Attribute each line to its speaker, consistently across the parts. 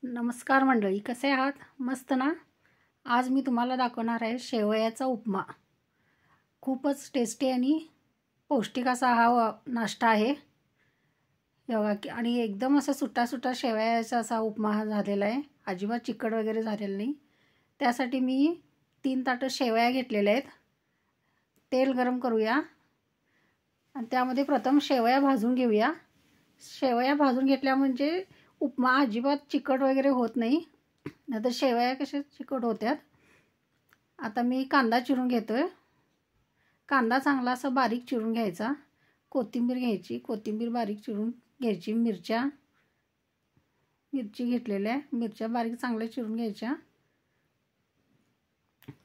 Speaker 1: नमस्कार मंडळी, कसे आहात? मस्त ना? आज मी तुम्हाला दाखवणार आहे शेवयाचा उपमा. खूपच टेस्टी आणि पौष्टिक असा हा नाश्ता आहे. आणि एकदम असा सुट्टा सुट्टा शेवयाचा असा उपमा हा झालेला आहे. अजिबात चिकट वगैरे झालेलं नाही. त्यासाठी मी 3 ताटं शेवया घेतलेल्या आहेत. तेल गरम करूया आणि त्यामध्ये प्रथम शेवया भाजून घेऊया. शेवया भाजून घेतल्या म्हणजे उपमा अजिबात चिकट वगैरे होत नाही. नाहीतर शेवया कशा चिकट होत्यात. आता मी कांदा चिरून घेतोय. कांदा चांगला असा बारीक चिरून घ्यायचा. कोथिंबीर घ्यायची, कोथिंबीर बारीक चिरून घ्यायची. मिरची घेतलेल्या आहे. मिरच्या बारीक चांगल्या चिरून घ्यायच्या.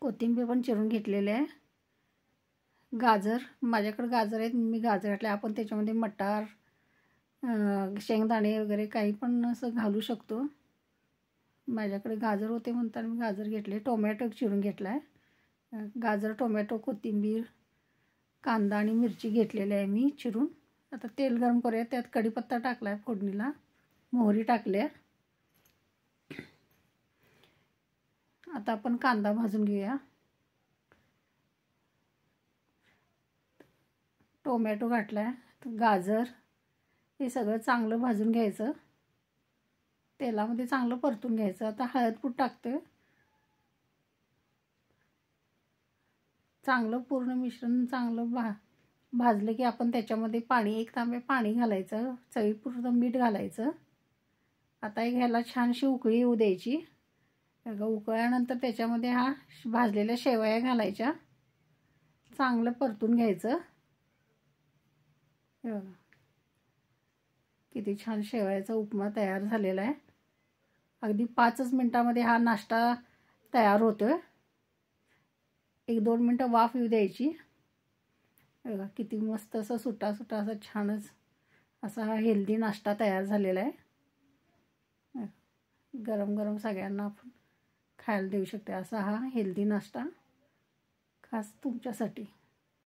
Speaker 1: कोथिंबीर पण चिरून घेतलेली आहे. गाजर, माझ्याकडे गाजर आहेत, मी गाजर घातले. आपण त्याच्यामध्ये मटार, शेंगदाणे वगैरे काही पण असं घालू शकतो. माझ्याकडे गाजर होते म्हणताना मी गाजर घेतले. टोमॅटो चिरून घेतला आहे. गाजर, टोमॅटो, कोथिंबीर, कांदा आणि मिरची घेतलेली आहे मी चिरून. आता तेल गरम करूया. त्यात कढीपत्ता टाकला आहे फोडणीला, मोहरी टाकली आहे. आता आपण कांदा भाजून घेऊया. टोमॅटो घातला आहे, गाजर, हे सगळं चांगलं भाजून घ्यायचं. तेलामध्ये चांगलं परतून घ्यायचं. आता हळदपूड टाकते. चांगलं पूर्ण मिश्रण चांगलं भाजलं की आपण त्याच्यामध्ये पाणी, 1 तांबे पाणी घालायचं. चवीपुरतं मीठ घालायचं. आता ह्याला छानशी उकळी येऊ द्यायची. उकळल्यानंतर त्याच्यामध्ये हा भाजलेल्या शेवया घालायच्या. चांगलं परतून घ्यायचं. किती छान शेवयाचा उपमा तयार झालेला आहे. अगदी 5च मिनिटामध्ये हा नाश्ता तयार होतोय. 1-2 मिनटं वाफ येऊ द्यायची. बघा किती मस्त असं सुट्टा सुट्टा असा छानच असा हा हेल्दी नाश्ता तयार झालेला आहे. गरम गरम सगळ्यांना आपण खायला देऊ शकते असा हा हेल्दी नाश्ता खास तुमच्यासाठी.